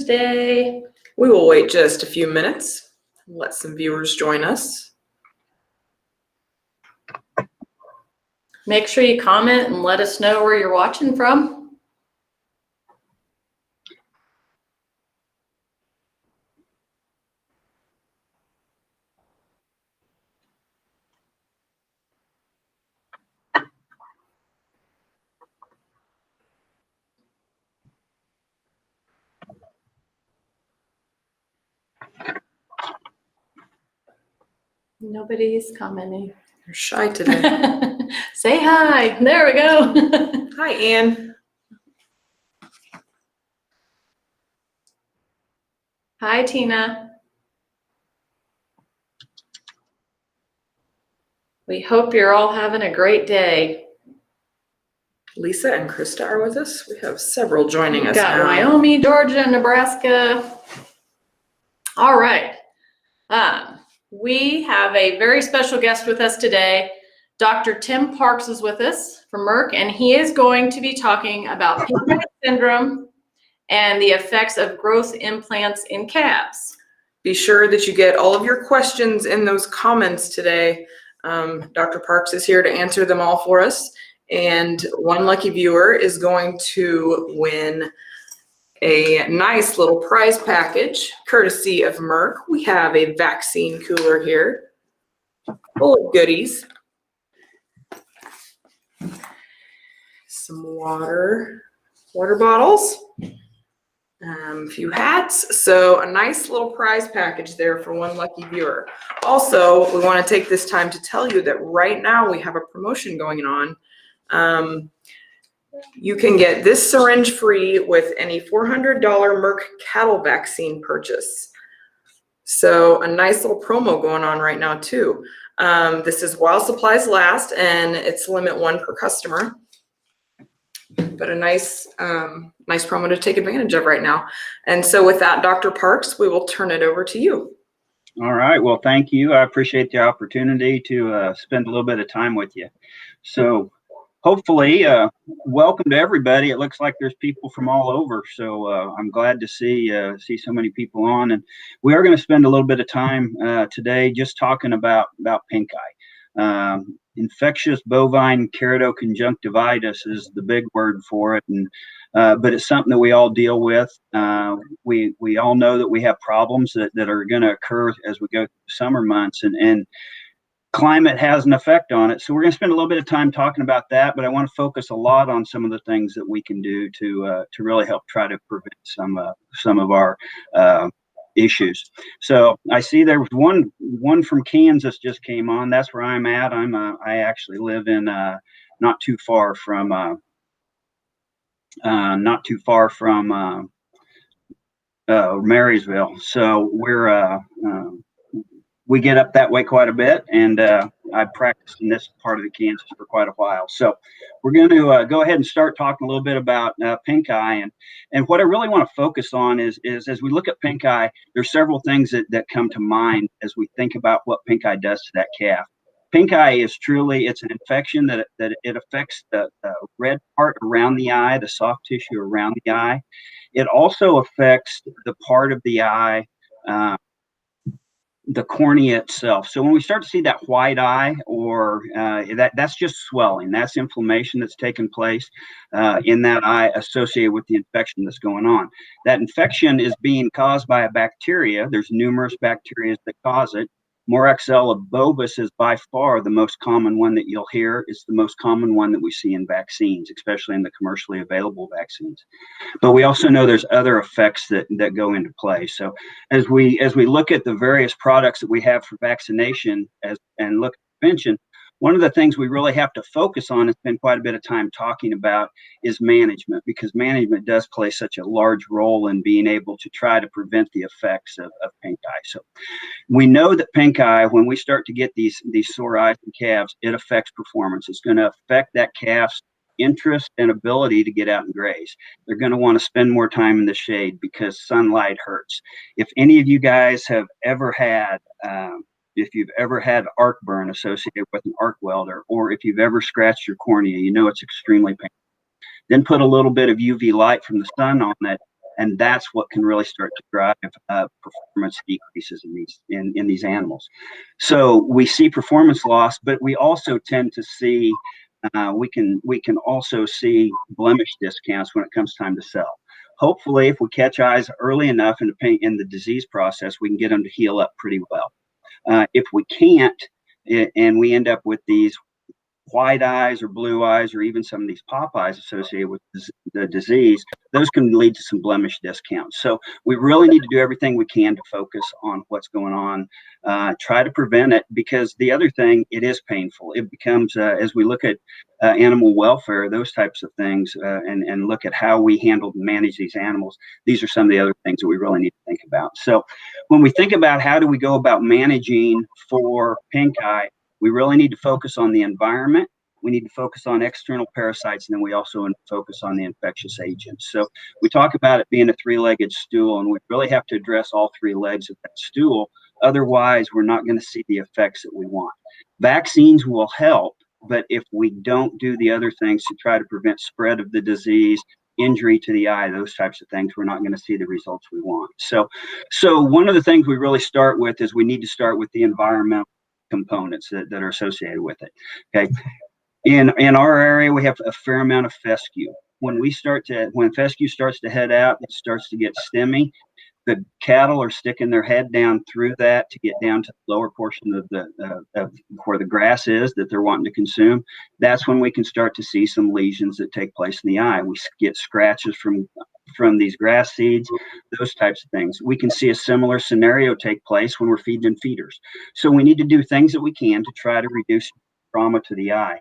Tuesday. We will wait just a few minutes and let some viewers join us. Make sure you comment and let us know where you're watching from. Nobody's commenting. You're shy today. Say hi. There we go. Hi, Ann. Hi, Tina. We hope you're all having a great day. Lisa and Krista are with us. We have several joining We've us got now. Wyoming, Georgia, Nebraska. All right. We have a very special guest with us today. Dr. Tim Parks is with us from Merck, and he is going to be talking about Pinkeye Syndrome and the effects of growth implants in calves. Be sure that you get all of your questions in those comments today. Dr. Parks is here to answer them all for us. And one lucky viewer is going to win a nice little prize package courtesy of Merck. We have a vaccine cooler here full of goodies. Some water bottles, a few hats. So a nice little prize package there for one lucky viewer. Also, we want to take this time to tell you that right now we have a promotion going on. You can get this syringe free with any $400 Merck Cattle vaccine purchase. So a nice little promo going on right now too. This is while supplies last, and it's limit one per customer. But a nice promo to take advantage of right now. And so with that, Dr. Parks, we will turn it over to you. All right. Well, thank you. I appreciate the opportunity to spend a little bit of time with you. So hopefully, welcome to everybody. It looks like there's people from all over. So I'm glad to see so many people on. And we are going to spend a little bit of time today just talking about pink eye. Infectious bovine keratoconjunctivitis is the big word for it, and but it's something that we all deal with. We all know that we have problems that are going to occur as we go through the summer months, and climate has an effect on it. So we're going to spend a little bit of time talking about that, but I want to focus a lot on some of the things that we can do to really help try to prevent some of our issues. So I see there was one from Kansas just came on. That's where I'm at. I actually live in not too far from Marysville. So we get up that way quite a bit, and I've practiced in this part of the Kansas for quite a while. So we're going to go ahead and start talking a little bit about pink eye, and what I really want to focus on is as we look at pink eye, there's several things that come to mind as we think about what pink eye does to that calf. Pink eye is it's an infection that it affects the red part around the eye, the soft tissue around the eye. It also affects the part of the eye, the cornea itself. So when we start to see that white eye, or that's just swelling, that's inflammation that's taken place in that eye associated with the infection that's going on. That infection is being caused by a bacteria. There's numerous bacteria that cause it. Moraxella bovis is by far the most common one that you'll hear. It's the most common one that we see in vaccines, especially in the commercially available vaccines. But we also know there's other effects that go into play. So as we look at the various products that we have for vaccination and look at prevention, one of the things we really have to focus on and spend quite a bit of time talking about is management, because management does play such a large role in being able to try to prevent the effects of pink eye. So we know that pink eye, when we start to get these sore eyes in calves, it affects performance. It's going to affect that calf's interest and ability to get out and graze. They're going to want to spend more time in the shade because sunlight hurts. If any of you guys have ever had arc burn associated with an arc welder, or if you've ever scratched your cornea, you know it's extremely painful. Then put a little bit of UV light from the sun on that, And that's what can really start to drive performance decreases in these animals. So we see performance loss, but we also tend to see we can also see blemish discounts when it comes time to sell. Hopefully, if we catch eyes early enough in the disease process, we can get them to heal up pretty well. If we can't, and we end up with these white eyes or blue eyes or even some of these pop eyes associated with the disease, those can lead to some blemish discounts. So we really need to do everything we can to focus on what's going on, try to prevent it, because the other thing, it is painful. It becomes, as we look at animal welfare, those types of things, and look at how we handle and manage these animals, these are some of the other things that we really need to think about. So when we think about how do we go about managing for pink eye, we really need to focus on the environment. We need to focus on external parasites, and then we also focus on the infectious agents. So we talk about it being a three-legged stool, and we really have to address all three legs of that stool. Otherwise, we're not going to see the effects that we want. Vaccines will help, but if we don't do the other things to try to prevent spread of the disease, injury to the eye, those types of things, we're not going to see the results we want. So one of the things we really start with is we need to start with the environmental components that are associated with it. Okay. In our area, we have a fair amount of fescue. When fescue starts to head out, it starts to get stemmy. The cattle are sticking their head down through that to get down to the lower portion of where the grass is that they're wanting to consume. That's when we can start to see some lesions that take place in the eye. We get scratches from these grass seeds, those types of things. We can see a similar scenario take place when we're feeding feeders. So we need to do things that we can to try to reduce trauma to the eye.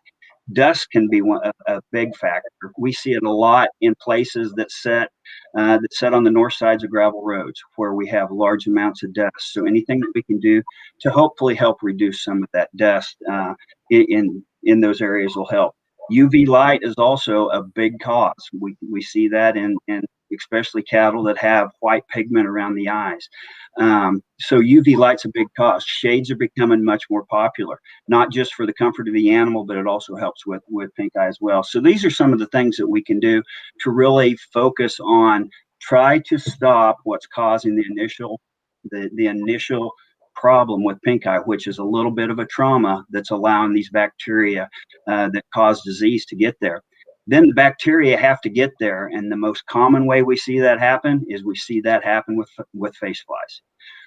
Dust can be a big factor. We see it a lot in places that set on the north sides of gravel roads where we have large amounts of dust. So anything that we can do to hopefully help reduce some of that dust in those areas will help. UV light is also a big cause. We see that in especially cattle that have white pigment around the eyes. So UV light's a big cause. Shades are becoming much more popular, not just for the comfort of the animal, but it also helps with pink eye as well. So these are some of the things that we can do to really focus on, try to stop what's causing the initial problem with pink eye, which is a little bit of a trauma that's allowing these bacteria that cause disease to get there. Then the bacteria have to get there, and the most common way we see that happen is we see that happen with face flies.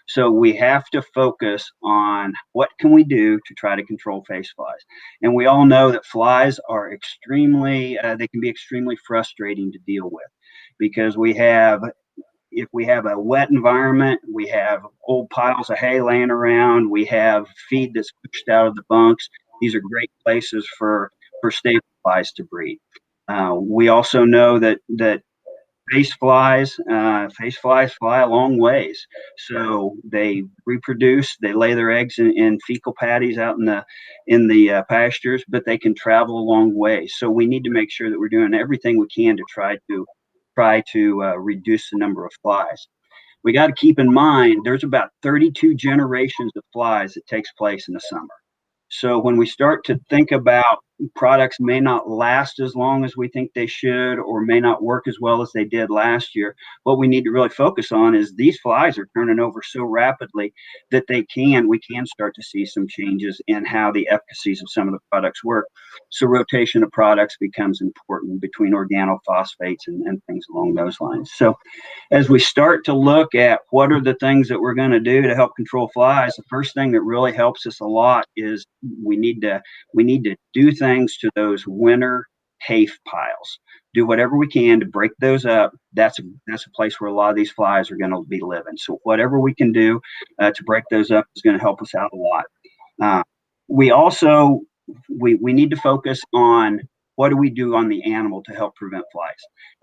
So we have to focus on what can we do to try to control face flies. And we all know that flies are they can be extremely frustrating to deal with, because if we have a wet environment, we have old piles of hay laying around, we have feed that's pushed out of the bunks. These are great places for stable flies to breed. We also know that face flies fly a long ways. So they reproduce, they lay their eggs in fecal patties out in the pastures, but they can travel a long way. So we need to make sure that we're doing everything we can to try to reduce the number of flies. We got to keep in mind there's about 32 generations of flies that takes place in the summer. So when we start to think about products may not last as long as we think they should, or may not work as well as they did last year, what we need to really focus on is these flies are turning over so rapidly that we can start to see some changes in how the efficacies of some of the products work. So rotation of products becomes important between organophosphates and things along those lines. So as we start to look at what are the things that we're going to do to help control flies, the first thing that really helps us a lot is we need to do things to those winter hay piles. Do whatever we can to break those up. That's a place where a lot of these flies are going to be living. So whatever we can do to break those up is going to help us out a lot. We also we need to focus on what do we do on the animal to help prevent flies,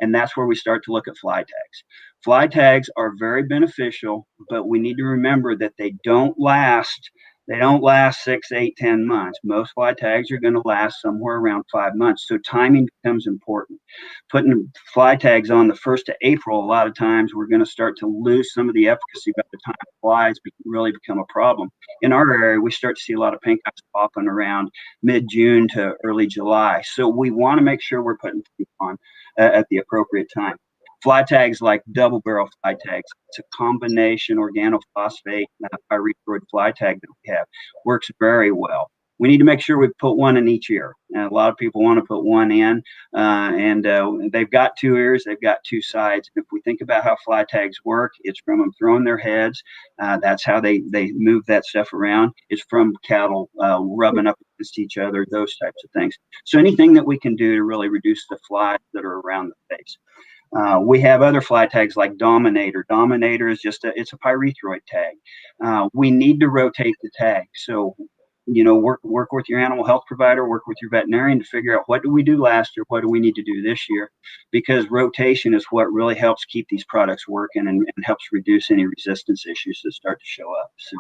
and that's where we start to look at fly tags. Fly tags are very beneficial, but we need to remember that they don't last 6, 8, 10 months. Most fly tags are going to last somewhere around 5 months. So timing becomes important. Putting fly tags on the 1st of April, a lot of times we're going to start to lose some of the efficacy by the time flies really become a problem. In our area, we start to see a lot of pink eyes popping around mid-June to early July. So we want to make sure we're putting things on at the appropriate time. Fly tags like double barrel fly tags. It's a combination organophosphate pyrethroid fly tag that we have. Works very well. We need to make sure we put one in each ear. A lot of people want to put one in, and they've got two ears, they've got two sides. If we think about how fly tags work, it's from them throwing their heads. That's how they move that stuff around. It's from cattle rubbing up against each other, those types of things. So anything that we can do to really reduce the flies that are around the face. We have other fly tags like Dominator. Dominator is it's a pyrethroid tag. We need to rotate the tag. So, work with your animal health provider, work with your veterinarian to figure out what do we do last year, what do we need to do this year, because rotation is what really helps keep these products working and helps reduce any resistance issues that start to show up. So.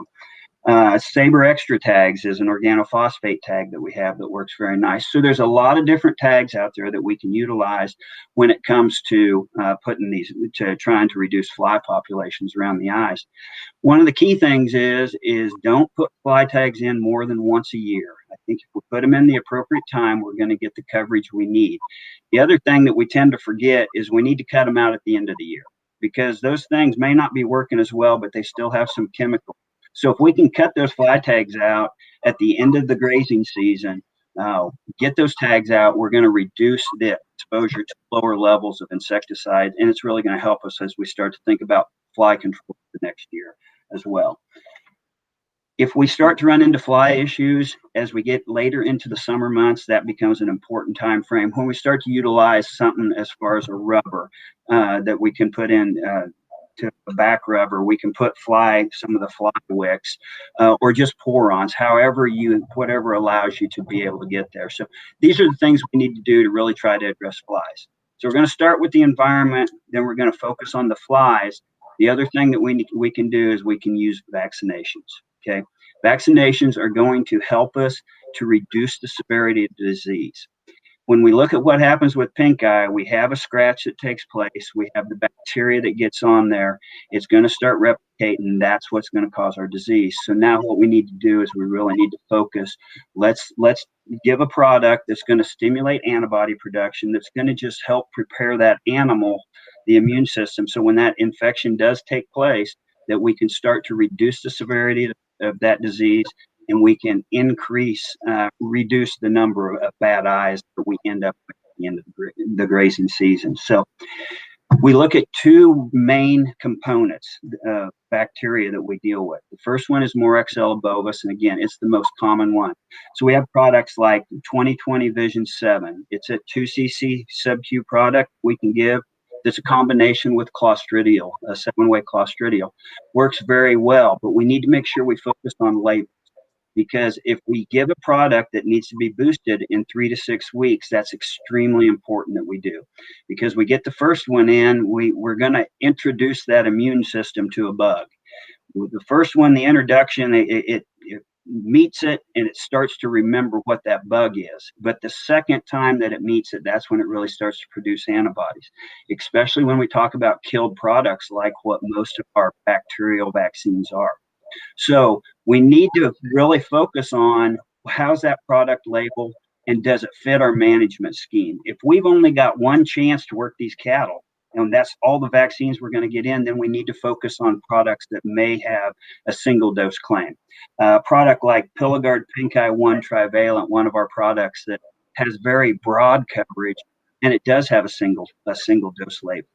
Saber Extra tags is an organophosphate tag that we have that works very nice. So there's a lot of different tags out there that we can utilize when it comes to trying to reduce fly populations around the eyes. One of the key things is don't put fly tags in more than once a year. I think if we put them in the appropriate time, we're going to get the coverage we need. The other thing that we tend to forget is we need to cut them out at the end of the year, because those things may not be working as well, but they still have some chemical. So if we can cut those fly tags out at the end of the grazing season, get those tags out, we're going to reduce the exposure to lower levels of insecticide, and it's really going to help us as we start to think about fly control for next year as well. If we start to run into fly issues as we get later into the summer months, that becomes an important time frame when we start to utilize something as far as a rubber that we can put in to a back rubber. We can put some of the fly wicks, or just pour-ons, whatever allows you to be able to get there. So these are the things we need to do to really try to address flies. So we're going to start with the environment, then we're going to focus on the flies. The other thing that we can do is we can use vaccinations. Okay, vaccinations are going to help us to reduce the severity of the disease. When we look at what happens with pink eye, we have a scratch that takes place. We have the bacteria that gets on there. It's going to start replicating. That's what's going to cause our disease. So now what we need to do is we really need to focus. Let's give a product that's going to stimulate antibody production, that's going to just help prepare that animal, the immune system. So when that infection does take place, that we can start to reduce the severity of that disease, and we can reduce the number of bad eyes that we end up with at the end of the grazing season. So we look at two main components of bacteria that we deal with. The first one is Moraxella bovis, and again, it's the most common one. So we have products like 2020 Vision 7. It's a 2 cc sub-Q product we can give. It's a combination with Clostridial, a 7-way Clostridial. Works very well, but we need to make sure we focus on labels. Because if we give a product that needs to be boosted in 3 to 6 weeks, that's extremely important that we do. Because we get the first one in, we're going to introduce that immune system to a bug. The first one, the introduction, it meets it and it starts to remember what that bug is. But the second time that it meets it, that's when it really starts to produce antibodies, especially when we talk about killed products like what most of our bacterial vaccines are. So we need to really focus on how's that product labeled and does it fit our management scheme. If we've only got one chance to work these cattle, and that's all the vaccines we're going to get in, then we need to focus on products that may have a single dose claim. Product like Piligard Pinkeye 1 Trivalent, one of our products that has very broad coverage, and it does have a single dose label.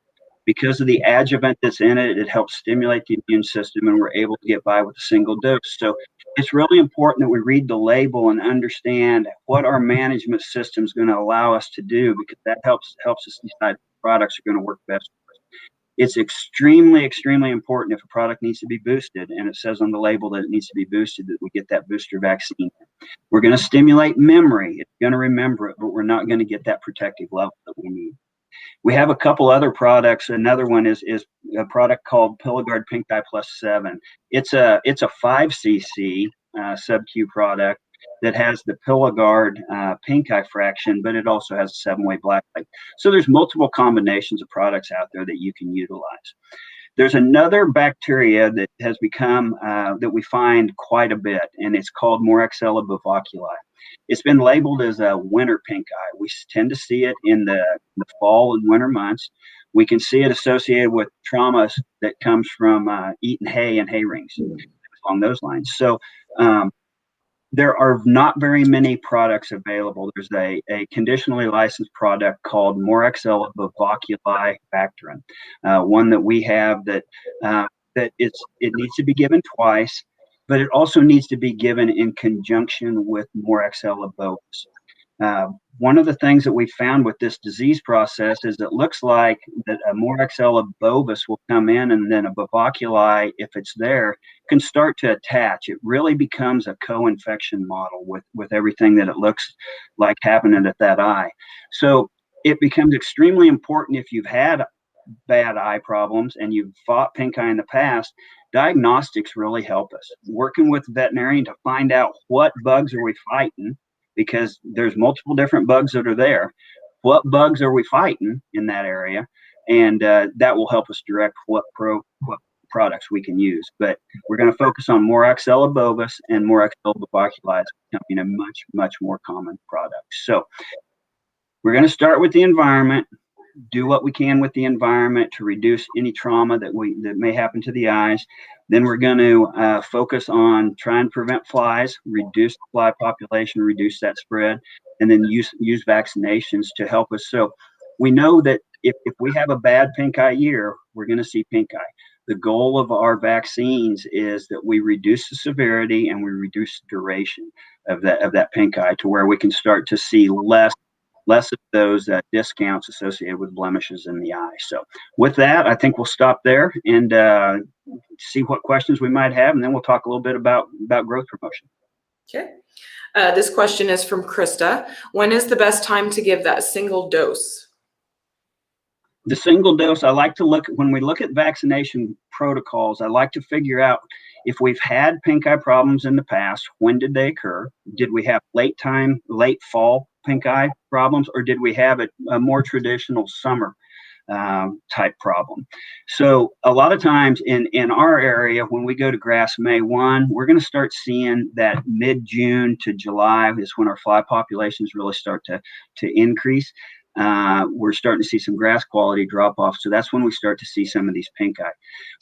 Because of the adjuvant that's in it, it helps stimulate the immune system, and we're able to get by with a single dose. So it's really important that we read the label and understand what our management system is going to allow us to do, because that helps us decide what products are going to work best for us. It's extremely, extremely important if a product needs to be boosted, and it says on the label that it needs to be boosted, that we get that booster vaccine. We're going to stimulate memory. It's going to remember it, but we're not going to get that protective level that we need. We have a couple other products. Another one is a product called Piligard Pinkeye Plus 7. It's a 5 cc sub-Q product that has the Piligard Pinkeye fraction, but it also has a 7-way blacklight. So there's multiple combinations of products out there that you can utilize. There's another bacteria that has become, that we find quite a bit, and it's called Moraxella bovoculi. It's been labeled as a winter pink eye. We tend to see it in the fall and winter months. We can see it associated with traumas that comes from eating hay and hay rings along those lines. So there are not very many products available. There's a conditionally licensed product called Morexella bovoculi bacterin, one that we have that it needs to be given twice, but it also needs to be given in conjunction with Morexella bovis. One of the things that we found with this disease process is it looks like that a Morexella bovis will come in, and then a bovoculi, if it's there, can start to attach. It really becomes a co-infection model with everything that it looks like happening at that eye. So it becomes extremely important if you've had bad eye problems and you've fought pink eye in the past. Diagnostics really help us. Working with the veterinarian to find out what bugs are we fighting, because there's multiple different bugs that are there. What bugs are we fighting in that area? And that will help us direct what products we can use. But we're going to focus on Morexella bovis and Morexella bovoculi becoming a much, much more common product. So we're going to start with the environment, do what we can with the environment to reduce any trauma that may happen to the eyes. Then we're going to focus on trying to prevent flies, reduce the fly population, reduce that spread, and then use vaccinations to help us. So we know that if we have a bad pink eye year, we're going to see pink eye. The goal of our vaccines is that we reduce the severity and we reduce the duration of that pink eye to where we can start to see less of those discounts associated with blemishes in the eye. So with that, I think we'll stop there and see what questions we might have, and then we'll talk a little bit about growth promotion. Okay. This question is from Krista. When is the best time to give that single dose? The single dose, I like to when we look at vaccination protocols, I like to figure out if we've had pink eye problems in the past, when did they occur? Did we have late fall pink eye problems, or did we have a more traditional summer type problem? So a lot of times in our area, when we go to grass May 1, we're going to start seeing that mid-June to July is when our fly populations really start to increase. We're starting to see some grass quality drop off. So that's when we start to see some of these pink eye.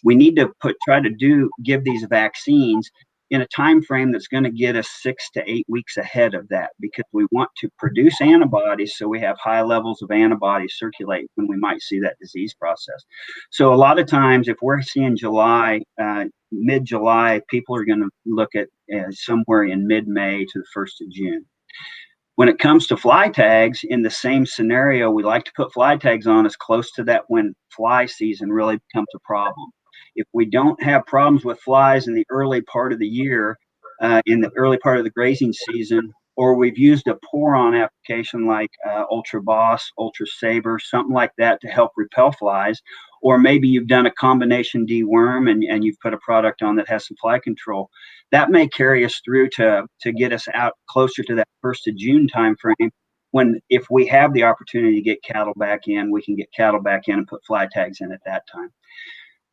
We need to give these vaccines in a time frame that's going to get us 6 to 8 weeks ahead of that, because we want to produce antibodies so we have high levels of antibodies circulate when we might see that disease process. So a lot of times, if we're seeing July, mid-July, people are going to look at somewhere in mid-May to the 1st of June. When it comes to fly tags, in the same scenario, we like to put fly tags on as close to that when fly season really becomes a problem. If we don't have problems with flies in the early part of the year, in the early part of the grazing season, or we've used a pour-on application like Ultra Boss, Ultra Saber, something like that to help repel flies, or maybe you've done a combination deworm and you've put a product on that has some fly control, that may carry us through to get us out closer to that 1st of June timeframe, when if we have the opportunity to get cattle back in, we can get cattle back in and put fly tags in at that time.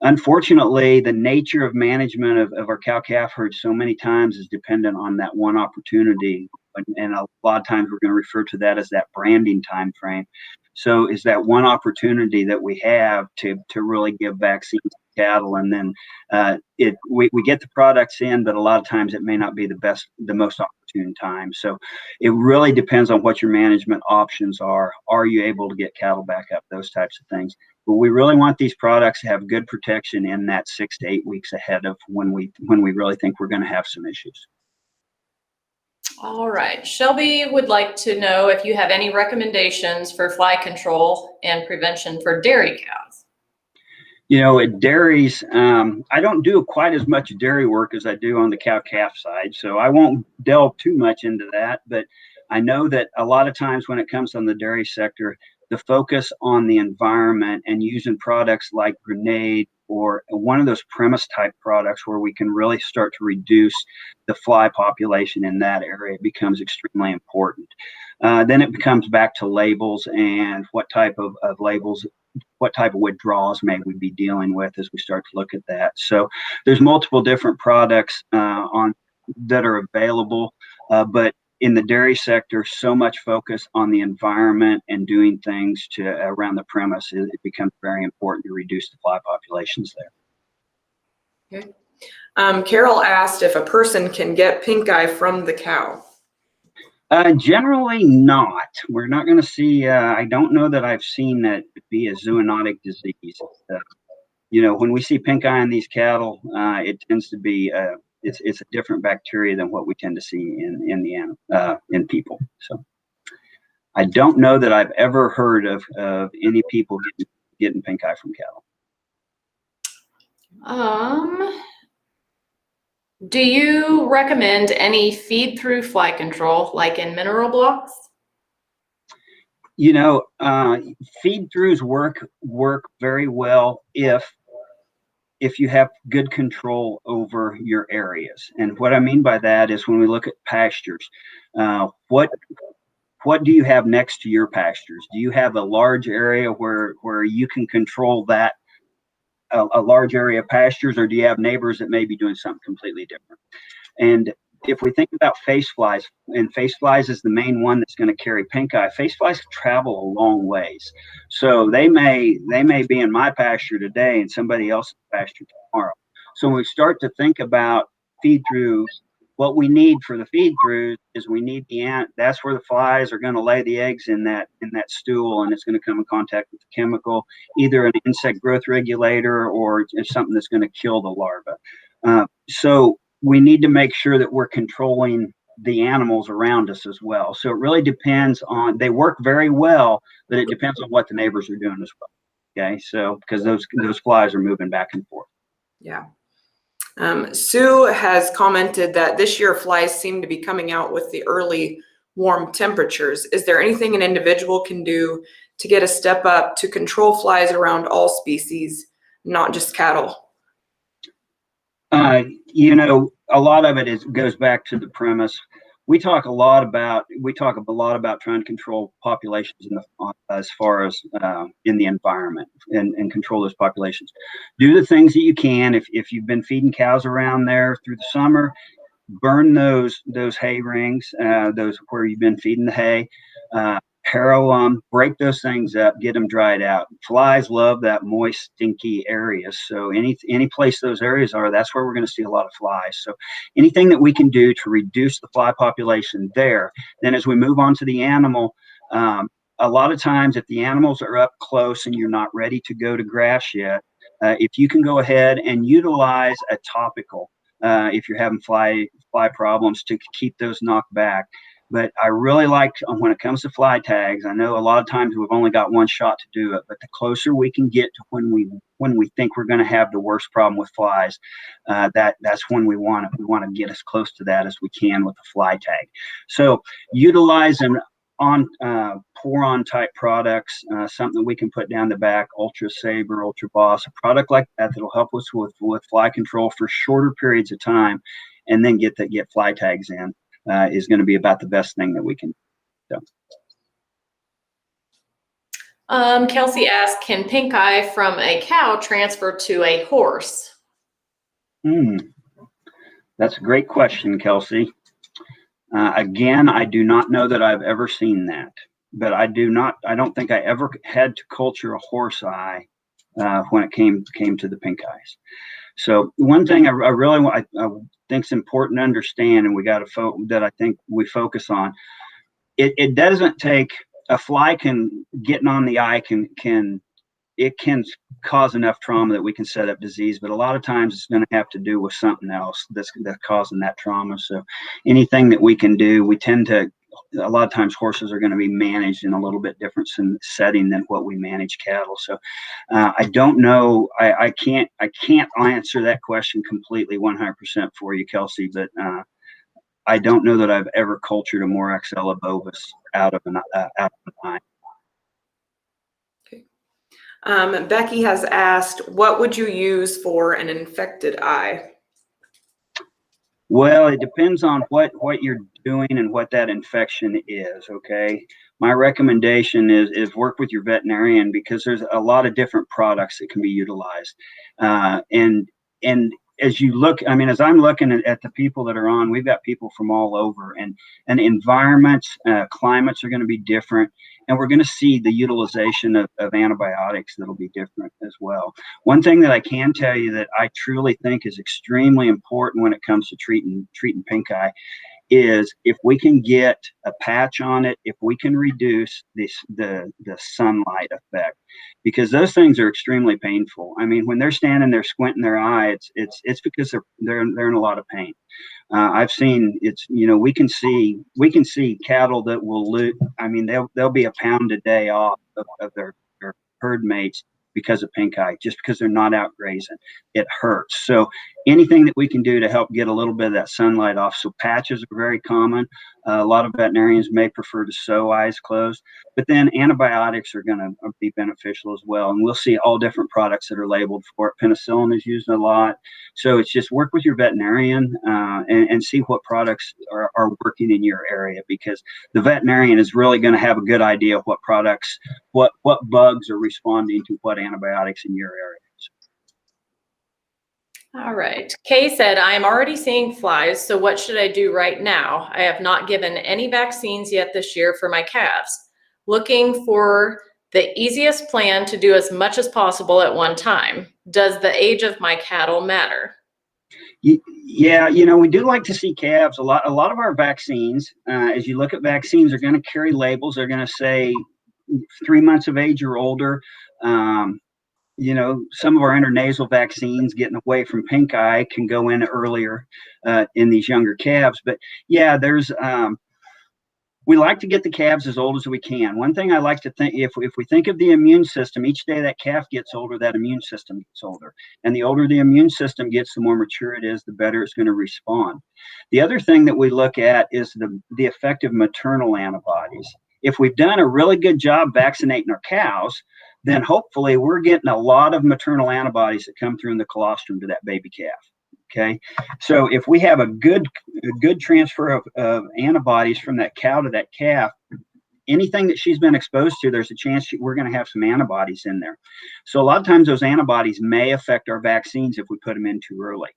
Unfortunately, the nature of management of our cow-calf herd so many times is dependent on that one opportunity. And a lot of times we're going to refer to that as that branding time frame. So is that one opportunity that we have to really give vaccines to cattle, and then we get the products in, but a lot of times it may not be the most opportune time. So it really depends on what your management options are. Are you able to get cattle back up? Those types of things. But we really want these products to have good protection in that 6 to 8 weeks ahead of when we really think we're going to have some issues. All right. Shelby would like to know if you have any recommendations for fly control and prevention for dairy cows. You know, at dairies, I don't do quite as much dairy work as I do on the cow-calf side, so I won't delve too much into that. But I know that a lot of times when it comes on the dairy sector, the focus on the environment and using products like Grenade or one of those premise type products where we can really start to reduce the fly population in that area becomes extremely important. Then it becomes back to labels and what type of labels, what type of withdrawals may we be dealing with as we start to look at that. So there's multiple different products that are available, but in the dairy sector, so much focus on the environment and doing things to around the premise, it becomes very important to reduce the fly populations there. Okay. Carol asked if a person can get pink eye from the cow. Generally not. We're not going to see, I don't know that I've seen that be a zoonotic disease. When we see pink eye in these cattle, it tends to be, it's a different bacteria than what we tend to see in people. So I don't know that I've ever heard of any people getting pink eye from cattle. Do you recommend any feed through fly control, like in mineral blocks? Feed throughs work very well if you have good control over your areas. And what I mean by that is when we look at pastures, what do you have next to your pastures? Do you have a large area where you can control that, a large area of pastures, or do you have neighbors that may be doing something completely different? And if we think about face flies, and face flies is the main one that's going to carry pink eye, face flies travel a long ways. So they may be in my pasture today and somebody else's pasture tomorrow. So when we start to think about feed throughs, what we need for the feed throughs is we need the ant. That's where the flies are going to lay the eggs in that stool, and it's going to come in contact with the chemical, either an insect growth regulator or something that's going to kill the larva. So we need to make sure that we're controlling the animals around us as well. So it really depends on, they work very well, but it depends on what the neighbors are doing as well. Okay, so because those flies are moving back and forth. Yeah. Sue has commented that this year flies seem to be coming out with the early warm temperatures. Is there anything an individual can do to get a step up to control flies around all species, not just cattle? A lot of it goes back to the premise. We talk a lot about trying to control populations as far as in the environment and control those populations. Do the things that you can. If you've been feeding cows around there through the summer, burn those hay rings, those where you've been feeding the hay. Harrow them, break those things up, get them dried out. Flies love that moist, stinky area. So any place those areas are, that's where we're going to see a lot of flies. So anything that we can do to reduce the fly population there. Then as we move on to the animal, a lot of times if the animals are up close and you're not ready to go to grass yet, if you can go ahead and utilize a topical, if you're having fly problems, to keep those knocked back. But I really like, when it comes to fly tags, I know a lot of times we've only got one shot to do it, but the closer we can get to when we think we're going to have the worst problem with flies, that's when we want to get as close to that as we can with the fly tag. So utilizing pour-on type products, something we can put down the back, Ultra Saber, Ultra Boss, a product like that that'll help us with fly control for shorter periods of time, and then get fly tags in. Is going to be about the best thing that we can do. Kelsey asked, can pink eye from a cow transfer to a horse? That's a great question, Kelsey. Again, I do not know that I've ever seen that, but I don't think I ever had to culture a horse eye when it came to the pink eyes. So one thing I think is important to understand, and that I think we focus on, it doesn't take a fly getting on the eye can cause enough trauma that we can set up disease, but a lot of times it's going to have to do with something else that's causing that trauma. So anything that we can do, a lot of times horses are going to be managed in a little bit different setting than what we manage cattle. So I don't know. I can't answer that question completely 100% for you, Kelsey, but I don't know that I've ever cultured a more XL bovis out of an eye. Okay. Becky has asked, what would you use for an infected eye? Well, it depends on what you're doing and what that infection is, okay? My recommendation is work with your veterinarian, because there's a lot of different products that can be utilized. And as you look, I mean, as I'm looking at the people that are on, we've got people from all over, and environments, climates are going to be different, and we're going to see the utilization of antibiotics that'll be different as well. One thing that I can tell you that I truly think is extremely important when it comes to treating pink eye is if we can get a patch on it, if we can reduce the sunlight effect, because those things are extremely painful. I mean, when they're standing there squinting their eye, it's because they're in a lot of pain. I've seen we can see cattle that will lose. I mean, they'll be a pound a day off of their herd mates because of pink eye, just because they're not out grazing. It hurts. So anything that we can do to help get a little bit of that sunlight off. So patches are very common. A lot of veterinarians may prefer to sew eyes closed, but then antibiotics are going to be beneficial as well. And we'll see all different products that are labeled for it. Penicillin is used a lot. So it's just work with your veterinarian and see what products are working in your area, because the veterinarian is really going to have a good idea of what products, what bugs are responding to what antibiotics in your area. All right. Kay said, I am already seeing flies, so what should I do right now? I have not given any vaccines yet this year for my calves. Looking for the easiest plan to do as much as possible at one time. Does the age of my cattle matter? Yeah, we do like to see calves. A lot of our vaccines, as you look at vaccines, are going to carry labels. They're going to say 3 months of age or older. Some of our intranasal vaccines, getting away from pink eye, can go in earlier in these younger calves. But yeah, we like to get the calves as old as we can. One thing I like to think, if we think of the immune system, each day that calf gets older, that immune system gets older. And the older the immune system gets, the more mature it is, the better it's going to respond. The other thing that we look at is the effect of maternal antibodies. If we've done a really good job vaccinating our cows, then hopefully we're getting a lot of maternal antibodies that come through in the colostrum to that baby calf. Okay, so if we have a good transfer of antibodies from that cow to that calf, anything that she's been exposed to, there's a chance we're going to have some antibodies in there. So a lot of times those antibodies may affect our vaccines if we put them in too early.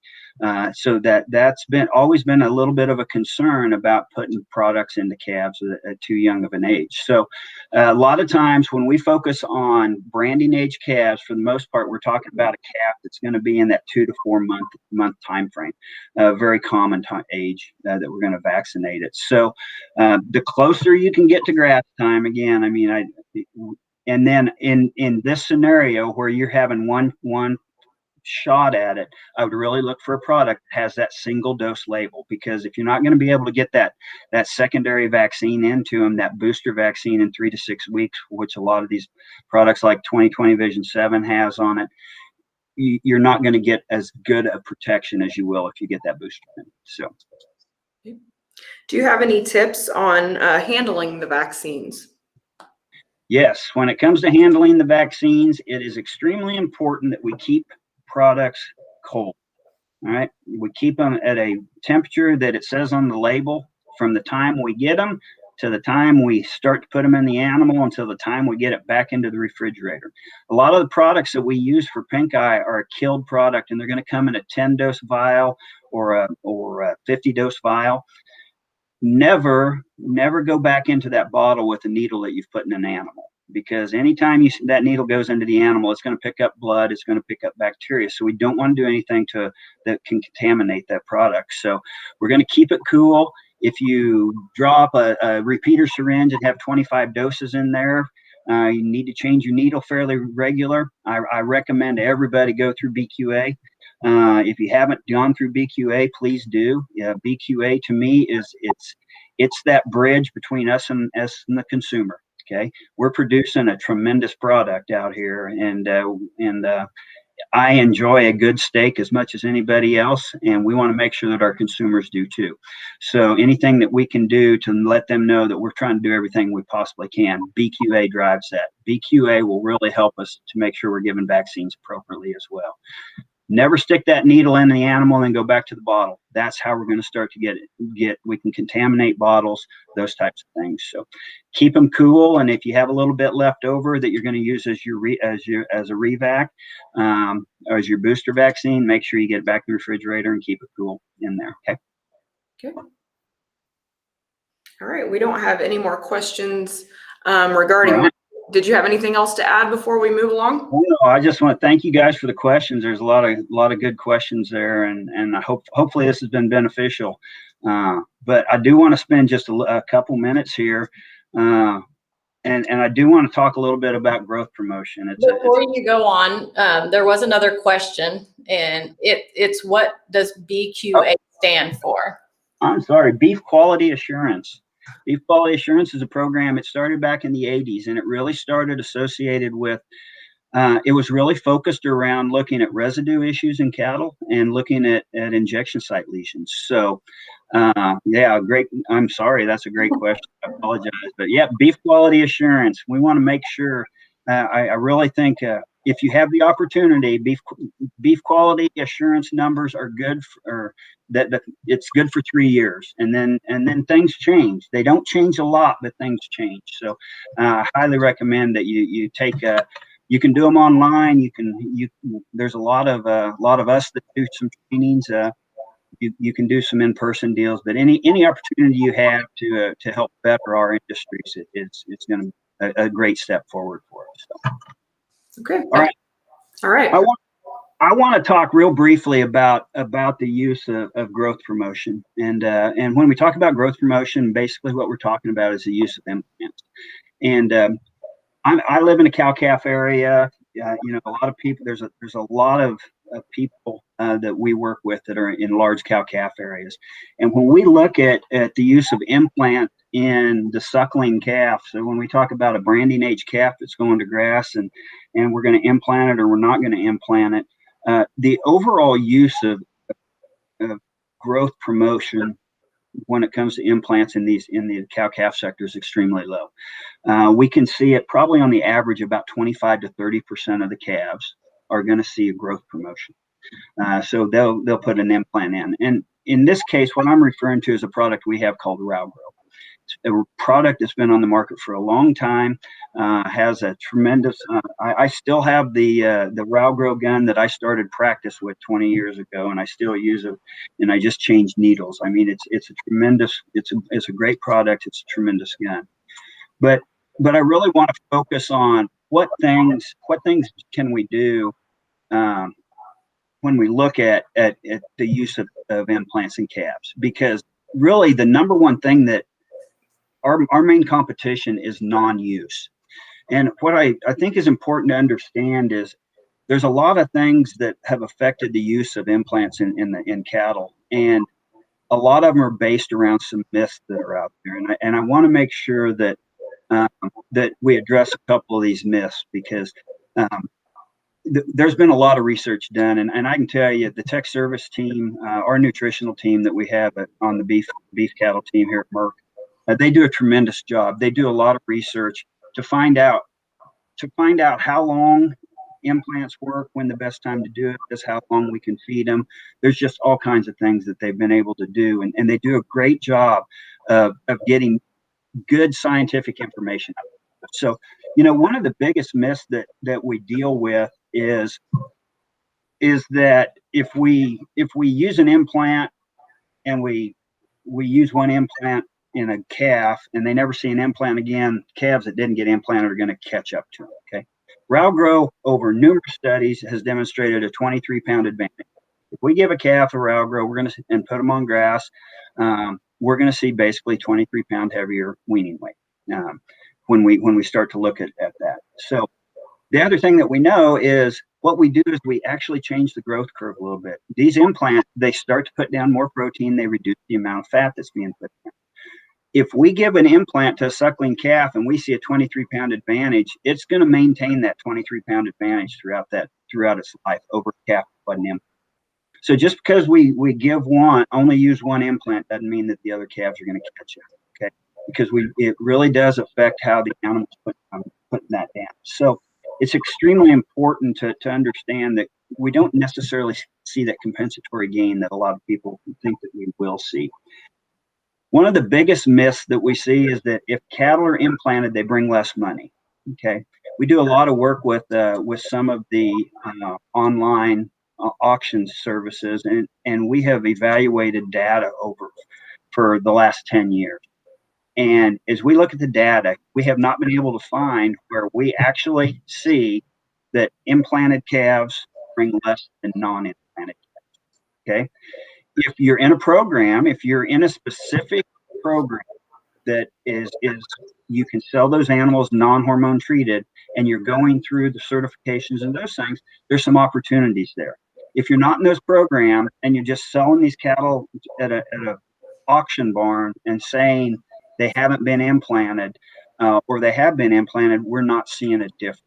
So that's always been a little bit of a concern about putting products into calves at too young of an age. So a lot of times when we focus on branding age calves, for the most part, we're talking about a calf that's going to be in that 2 to 4 month time frame, a very common age that we're going to vaccinate it. So the closer you can get to grass time, again, and then in this scenario where you're having one shot at it, I would really look for a product that has that single dose label, because if you're not going to be able to get that secondary vaccine into them, that booster vaccine in 3 to 6 weeks, which a lot of these products like 2020 Vision 7 has on it, you're not going to get as good a protection as you will if you get that booster in. So do you have any tips on handling the vaccines? Yes, when it comes to handling the vaccines, it is extremely important that we keep products cold. All right, we keep them at a temperature that it says on the label from the time we get them to the time we start to put them in the animal until the time we get it back into the refrigerator. A lot of the products that we use for pink eye are a killed product, and they're going to come in a 10-dose vial or a 50-dose vial. Never go back into that bottle with a needle that you've put in an animal, because anytime that needle goes into the animal, it's going to pick up blood, it's going to pick up bacteria. So we don't want to do anything that can contaminate that product. So we're going to keep it cool. If you drop a repeater syringe and have 25 doses in there, you need to change your needle fairly regular. I recommend everybody go through BQA. If you haven't gone through BQA, please do. BQA to me it's that bridge between us and the consumer. Okay, we're producing a tremendous product out here, and I enjoy a good steak as much as anybody else, and we want to make sure that our consumers do too. So anything that we can do to let them know that we're trying to do everything we possibly can, BQA drives that. BQA will really help us to make sure we're giving vaccines appropriately as well. Never stick that needle in the animal and then go back to the bottle. That's how we're going to start to we can contaminate bottles, those types of things. So keep them cool. And if you have a little bit left over that you're going to use as a revac, or as your booster vaccine, make sure you get it back in the refrigerator and keep it cool in there. Okay. Good. All right. We don't have any more questions regarding. All right. Did you have anything else to add before we move along? Well, no, I just want to thank you guys for the questions. There's a lot of good questions there, and I hopefully this has been beneficial. But I do want to spend just a couple minutes here, and I do want to talk a little bit about growth promotion. Before you go on, there was another question, and it's what does BQA stand for? I'm sorry, beef quality assurance. Beef quality assurance is a program. It started back in the 80s, and it really started associated with, it was really focused around looking at residue issues in cattle and looking at injection site lesions. So, yeah, great. I'm sorry, that's a great question. I apologize. But yeah, beef quality assurance. We want to make sure, I really think if you have the opportunity, beef quality assurance numbers are good for, that it's good for 3 years, and then things change. They don't change a lot, but things change. So I highly recommend that you take you can do them online. There's a lot of us that do some trainings. You can do some in-person deals, but any opportunity you have to help better our industries, it's going to be a great step forward for us. So. Okay. All right. I want to talk real briefly about the use of growth promotion, and when we talk about growth promotion, basically what we're talking about is the use of implants. And I live in a cow-calf area. A lot of people. There's a lot of people that we work with that are in large cow-calf areas, and when we look at the use of implant in the suckling calf, so when we talk about a branding age calf that's going to grass and we're going to implant it or we're not going to implant it, the overall use of growth promotion when it comes to implants in the cow-calf sector is extremely low. We can see it probably on the average about 25 to 30% of the calves are going to see a growth promotion. So they'll put an implant in. And in this case, what I'm referring to is a product we have called RowGrow. It's a product that's been on the market for a long time, has a tremendous, I still have the RowGrow gun that I started practice with 20 years ago, and I still use it, and I just changed needles. I mean, it's a tremendous, it's a great product. It's a tremendous gun. But I really want to focus on what things can we do when we look at the use of implants in calves, because really the number one thing that our main competition is non-use. And what I think is important to understand is there's a lot of things that have affected the use of implants in cattle, and a lot of them are based around some myths that are out there. And I want to make sure that that we address a couple of these myths, because there's been a lot of research done, and I can tell you the tech service team, our nutritional team that we have on the beef cattle team here at Merck, they do a tremendous job. They do a lot of research to find out how long implants work, when the best time to do it is, how long we can feed them. There's just all kinds of things that they've been able to do, and they do a great job of getting good scientific information. So, one of the biggest myths that we deal with is that if we use an implant and we use one implant in a calf and they never see an implant again, calves that didn't get implanted are going to catch up to them. Okay. RowGrow, over numerous studies, has demonstrated a 23-pound advantage. If we give a calf a RowGrow, and put them on grass, we're going to see basically 23-pound heavier weaning weight when we start to look at that. So the other thing that we know is what we do is we actually change the growth curve a little bit. These implants, they start to put down more protein. They reduce the amount of fat that's being put down. If we give an implant to a suckling calf and we see a 23-pound advantage, it's going to maintain that 23-pound advantage throughout its life over a calf with an implant. So just because we only use one implant doesn't mean that the other calves are going to catch up, okay? Because it really does affect how the animal's putting that down. So it's extremely important to understand that we don't necessarily see that compensatory gain that a lot of people think that we will see. One of the biggest myths that we see is that if cattle are implanted, they bring less money. Okay, we do a lot of work with some of the online auction services, and we have evaluated data over for the last 10 years. And as we look at the data, we have not been able to find where we actually see that implanted calves bring less than non-implanted calves. Okay, if you're in a program, if you're in a specific program that is you can sell those animals non-hormone treated, and you're going through the certifications and those things, there's some opportunities there. If you're not in those programs and you're just selling these cattle at a auction barn and saying they haven't been implanted or they have been implanted, we're not seeing a difference.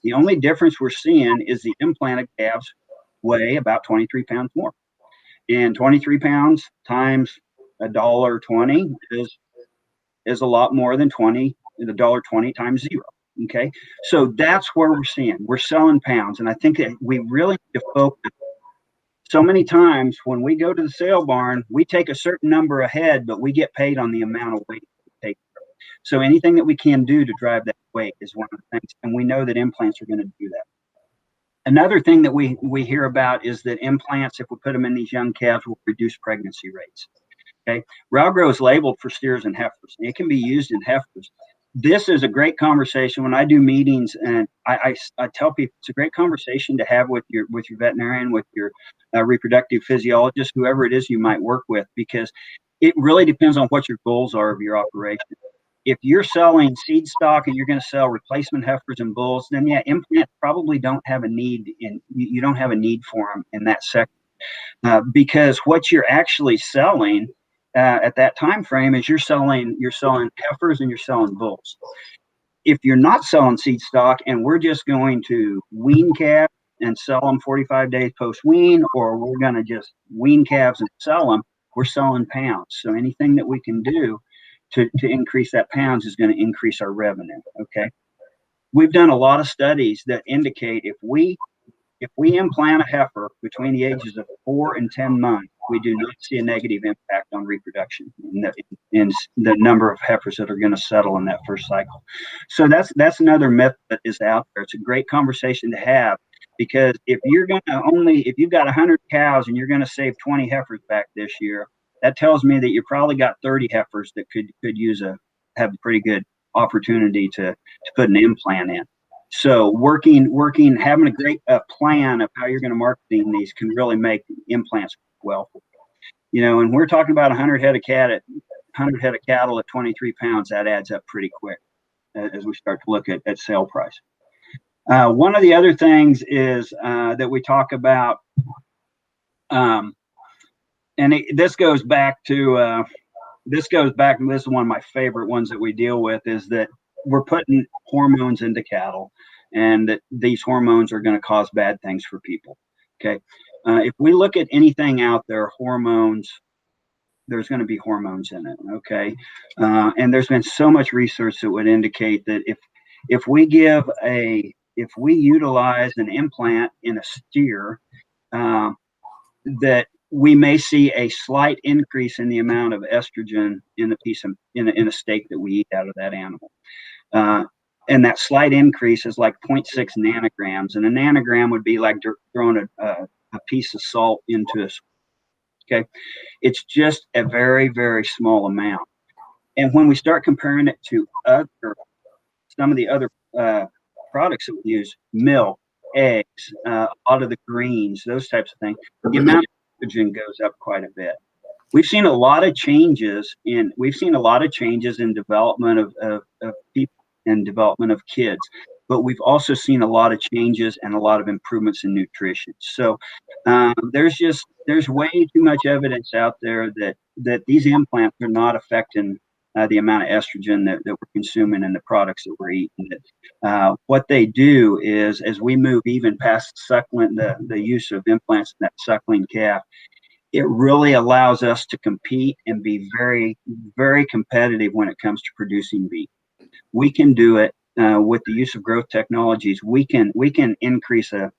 The only difference we're seeing is the implanted calves weigh about 23 pounds more. And 23 pounds times $1.20 is a lot more than $1.20 times 0. Okay, so that's where we're selling pounds, and I think that we really need to focus. So many times when we go to the sale barn, we take a certain number ahead, but we get paid on the amount of weight we take. So anything that we can do to drive that weight is one of the things, and we know that implants are going to do that. Another thing that we hear about is that implants, if we put them in these young calves, will reduce pregnancy rates. Okay, Ralgro is labeled for steers and heifers. It can be used in heifers. This is a great conversation when I do meetings, and I tell people it's a great conversation to have with your veterinarian, with your reproductive physiologist, whoever it is you might work with, because it really depends on what your goals are of your operation. If you're selling seed stock and you're going to sell replacement heifers and bulls, then yeah, implants probably don't have a need you don't have a need for them in that sector, because what you're actually selling at that time frame is you're selling heifers and you're selling bulls. If you're not selling seed stock and we're just going to wean calves and sell them 45 days post wean, or we're going to just wean calves and sell them, we're selling pounds. So anything that we can do to increase that pounds is going to increase our revenue. Okay, we've done a lot of studies that indicate if we implant a heifer between the ages of 4 and 10 months, we do not see a negative impact on reproduction in the number of heifers that are going to settle in that first cycle. So that's another myth that is out there. It's a great conversation to have, because if you've got 100 cows and you're going to save 20 heifers back this year, that tells me that you probably got 30 heifers that could have a pretty good opportunity to put an implant in. So working, having a great plan of how you're going to market these can really make implants well. And we're talking about 100 head of cattle at 23 pounds. That adds up pretty quick as we start to look at sale price. One of the other things is that we talk about, this goes back to this is one of my favorite ones that we deal with, is that we're putting hormones into cattle, and that these hormones are going to cause bad things for people. Okay, if we look at anything out there, hormones, there's going to be hormones in it. Okay, and there's been so much research that would indicate that if we utilize an implant in a steer, that we may see a slight increase in the amount of estrogen in a steak that we eat out of that animal. And that slight increase is like 0.6 nanograms. And a nanogram would be like throwing a piece of salt into a, okay? It's just a very, very small amount. And when we start comparing it to some of the other products that we use, milk, eggs, a lot of the greens, those types of things, the amount of estrogen goes up quite a bit. We've seen a lot of changes in development of people and development of kids, but we've also seen a lot of changes and a lot of improvements in nutrition. So there's way too much evidence out there that these implants are not affecting the amount of estrogen that we're consuming in the products that we're eating. What they do is, as we move even past suckling, the use of implants in that suckling calf, it really allows us to compete and be very, very competitive when it comes to producing beef. We can do it with the use of growth technologies. We can increase a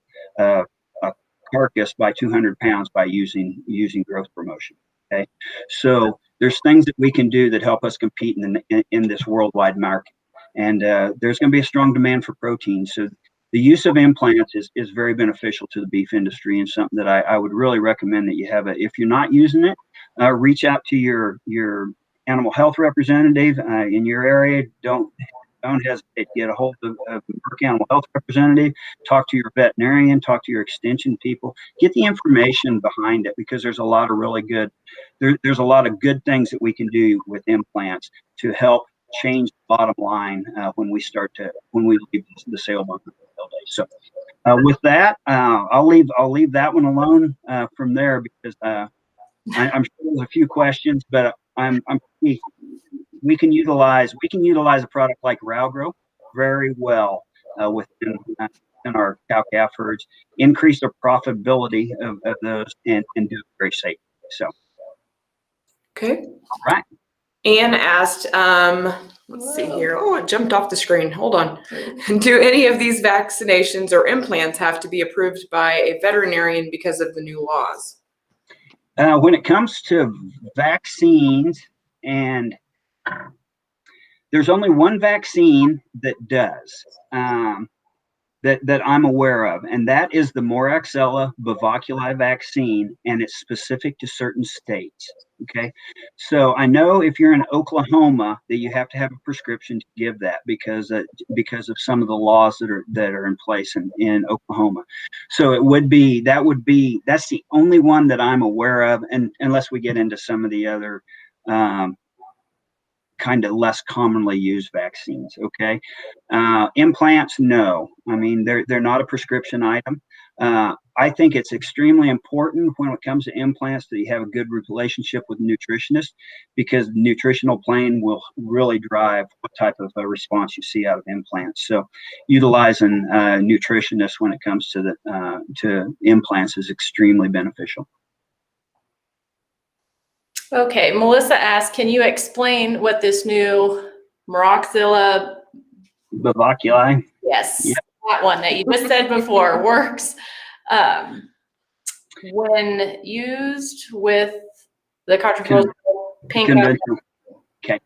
carcass by 200 pounds by using growth promotion. Okay, so there's things that we can do that help us compete in this worldwide market, and there's going to be a strong demand for protein. So the use of implants is very beneficial to the beef industry, and something that I would really recommend that you have it. If you're not using it, reach out to your animal health representative in your area. Don't hesitate to get a hold of the Merck Animal Health representative. Talk to your veterinarian. Talk to your extension people. Get the information behind it, because there's a lot of really good. There's a lot of good things that we can do with implants to help change the bottom line when we leave the sale line. So with that, I'll leave that one alone from there, because I'm sure there's a few questions, but we can utilize a product like Rowgrow very well within our cow-calf herds, increase the profitability of those, and do it very safely. So, Okay. all right. Anne asked, let's see here. Oh, it jumped off the screen. Hold on. Do any of these vaccinations or implants have to be approved by a veterinarian because of the new laws? When it comes to vaccines, and there's only one vaccine that does, that I'm aware of, and that is the Moraxella bovaculi vaccine, and it's specific to certain states. Okay, so I know if you're in Oklahoma that you have to have a prescription to give that, because of some of the laws that are in place in Oklahoma. So that's the only one that I'm aware of, and unless we get into some of the other kind of less commonly used vaccines. Okay, implants, no. I mean, they're not a prescription item. I think it's extremely important when it comes to implants that you have a good relationship with a nutritionist, because the nutritional plan will really drive what type of a response you see out of implants. So utilizing nutritionists when it comes to implants is extremely beneficial. Okay, Melissa asked, can you explain what this new Moraxilla Bovaculi? Yes, Yep. that one that you just said before works when used with the controversial Pinkeye. Okay.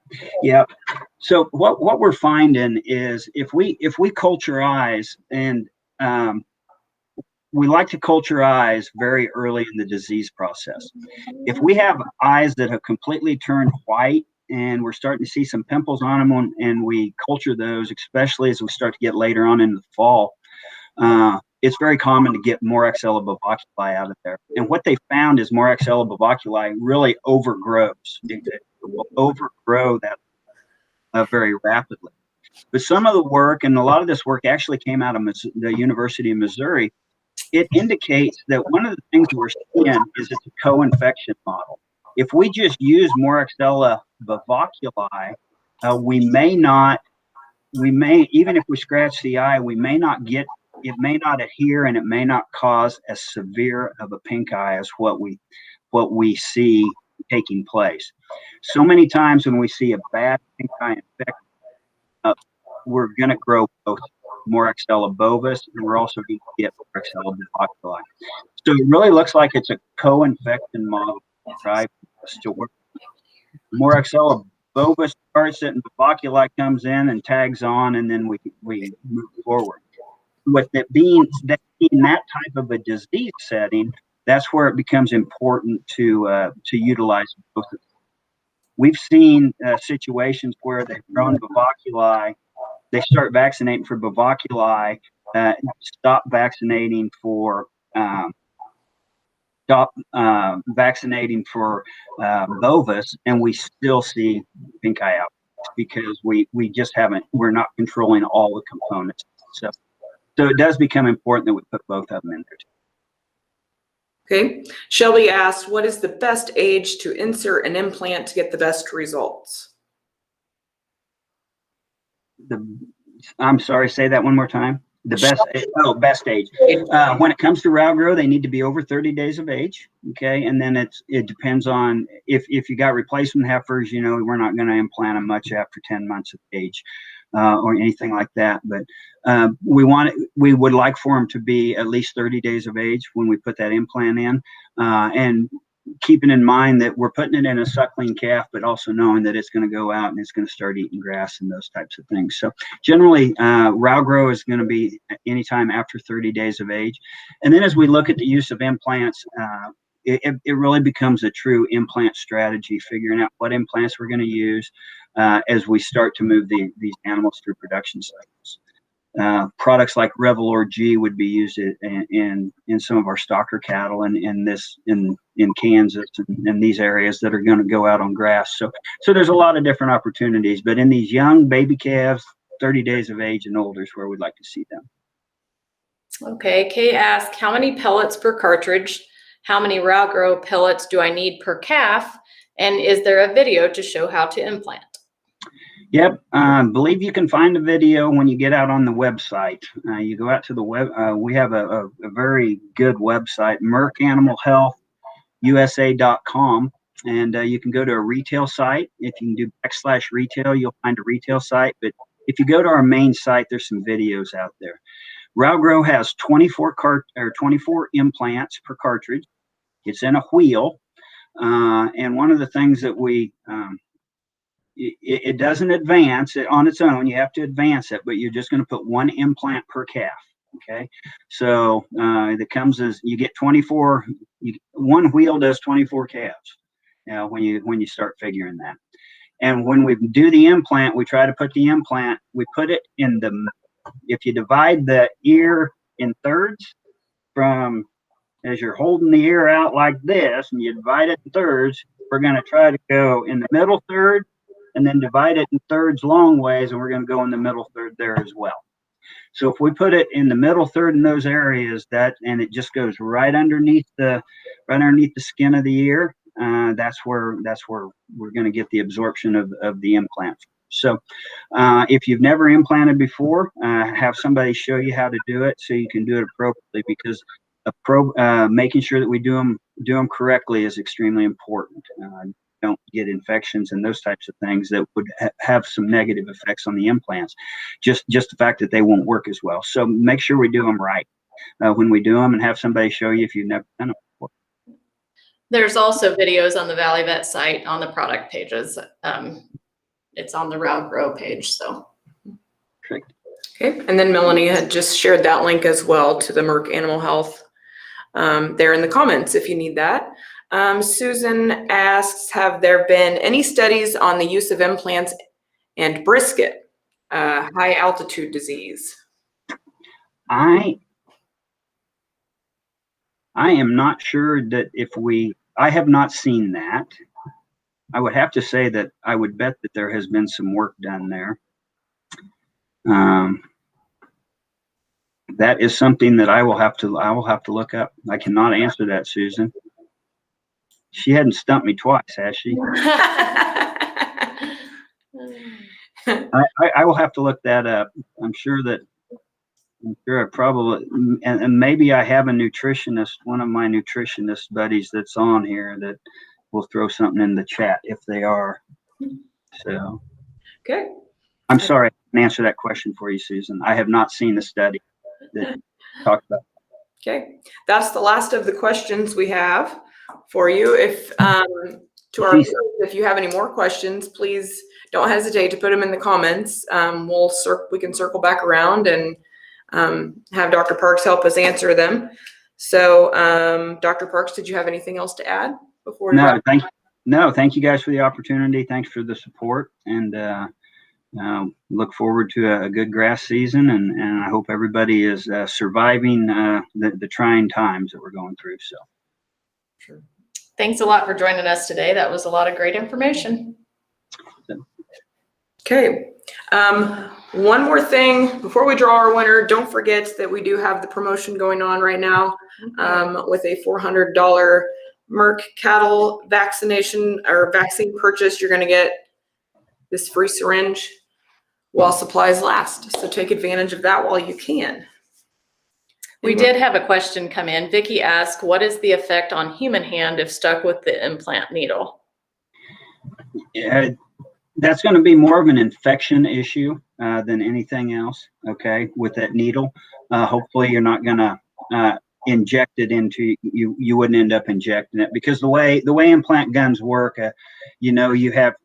Yeah. So what we're finding is if we culturize, and we like to culturize very early in the disease process. If we have eyes that have completely turned white and we're starting to see some pimples on them, and we culture those, especially as we start to get later on in the fall, it's very common to get Moraxella bovaculi out of there. And what they found is Moraxella bovaculi really overgrows. It will overgrow that very rapidly. But some of the work, and a lot of this work actually came out of the University of Missouri, it indicates that one of the things we're seeing is it's a co-infection model. If we just use Moraxella bovaculi, even if we scratch the eye, it may not adhere, and it may not cause as severe of a pink eye as what we see taking place. So many times when we see a bad pink eye infection, we're going to grow both Moraxella bovis, and we're also going to get Moraxella bovaculi. So it really looks like it's a co-infection model, right? Moraxella bovis starts it, and bovaculi comes in and tags on, and then we move forward. With that being that type of a disease setting, that's where it becomes important to utilize both of them. We've seen situations where they've grown bovaculi, they start vaccinating for bovaculi, stop vaccinating for bovis, and we still see pink eye out, because we're not controlling all the components. So it does become important that we put both of them in there. Okay. Shelby asked, what is the best age to insert an implant to get the best results? I'm sorry, say that one more time. Best age. When it comes to Rowgrow, they need to be over 30 days of age. Okay, and then it depends on if you got replacement heifers. We're not going to implant them much after 10 months of age. or anything like that. But we would like for them to be at least 30 days of age when we put that implant in, and keeping in mind that we're putting it in a suckling calf, but also knowing that it's going to go out and it's going to start eating grass and those types of things. So generally, row grow is going to be anytime after 30 days of age. And then as we look at the use of implants, it really becomes a true implant strategy, figuring out what implants we're going to use as we start to move these animals through production cycles. Products like Revelor G would be used in some of our stocker cattle and in Kansas and these areas that are going to go out on grass. So there's a lot of different opportunities, but in these young baby calves, 30 days of age and older is where we'd like to see them. Okay, Kay asked, how many pellets per cartridge? How many row grow pellets do I need per calf? And is there a video to show how to implant? Yep, believe you can find a video when you get out on the website. You go out to the web. We have a very good website, merckanimalhealthusa.com, and you can go to a retail site. If you can do /retail, you'll find a retail site. But if you go to our main site, there's some videos out there. Rowgrow has 24 implants per cartridge. It's in a wheel, and one of the things that it doesn't advance it on its own. You have to advance it, but you're just going to put one implant per calf. Okay, so that comes as you get 24. One wheel does 24 calves. Now, when you start figuring that, and when we do the implant, we try to put the implant. We put it in the. If you divide the ear in thirds, from as you're holding the ear out like this, and you divide it in thirds, we're going to try to go in the middle third, and then divide it in thirds long ways, and we're going to go in the middle third there as well. So if we put it in the middle third in those areas, and it just goes right underneath the skin of the ear, that's where we're going to get the absorption of the implant. So if you've never implanted before, have somebody show you how to do it so you can do it appropriately, because making sure that we do them correctly is extremely important. Don't get infections and those types of things that would have some negative effects on the implants. Just the fact that they won't work as well. So make sure we do them right when we do them, and have somebody show you if you've never done it before. There's also videos on the Valley Vet site on the product pages. It's on the Row Grow page. So. Correct. Okay, and then Melanie had just shared that link as well to the Merck Animal Health there in the comments if you need that. Susan asks, have there been any studies on the use of implants and brisket, high altitude disease? I am not sure that I have not seen that. I would have to say that I would bet that there has been some work done there. That is something that I will have to look up. I cannot answer that, Susan. She hadn't stumped me twice, has she? I will have to look that up. I'm sure I probably, and maybe I have a nutritionist, one of my nutritionist buddies that's on here that will throw something in the chat if they are. So, okay. I'm sorry, I can't answer that question for you, Susan. I have not seen the study that talked about. Okay, that's the last of the questions we have for you. If if you have any more questions, please don't hesitate to put them in the comments. We can circle back around and have Dr. Parks help us answer them. So, Dr. Parks, did you have anything else to add before? Thank you guys for the opportunity. Thanks for the support, and look forward to a good grass season, and I hope everybody is surviving the trying times that we're going through. So, sure. Thanks a lot for joining us today. That was a lot of great information. Okay. One more thing before we draw our winner, don't forget that we do have the promotion going on right now with a $400 Merck Cattle vaccination or vaccine purchase. You're going to get this free syringe while supplies last. So take advantage of that while you can. We did have a question come in. Vicki asked, what is the effect on human hand if stuck with the implant needle? Yeah, That's going to be more of an infection issue than anything else. Okay, with that needle, hopefully you're not going to inject it into you. You wouldn't end up injecting it, because the way implant guns work, you have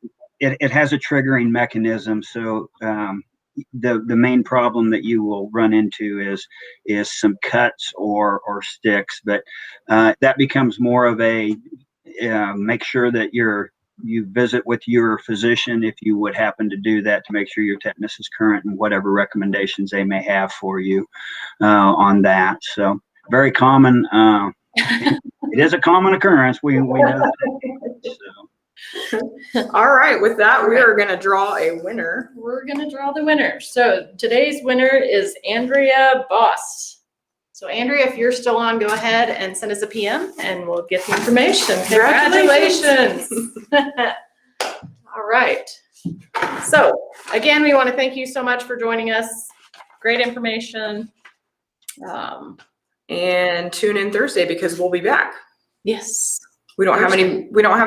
it has a triggering mechanism. So the main problem that you will run into is some cuts or sticks, but that becomes more of a make sure that you visit with your physician if you would happen to do that, to make sure your tetanus is current and whatever recommendations they may have for you on that. So very common. It is a common occurrence. We know that. So. All right, with that, we are going to draw a winner. We're going to draw the winner. So today's winner is Andrea Boss. So Andrea, if you're still on, go ahead and send us a PM and we'll get the information. Congratulations. All right. So again, we want to thank you so much for joining us. Great information. And tune in Thursday because we'll be back. Yes. We don't have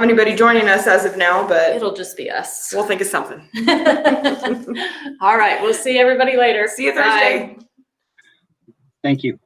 anybody joining us as of now, but It'll just be us. we'll think of something. All right. We'll see everybody later. See you Thursday. Bye. Thank you.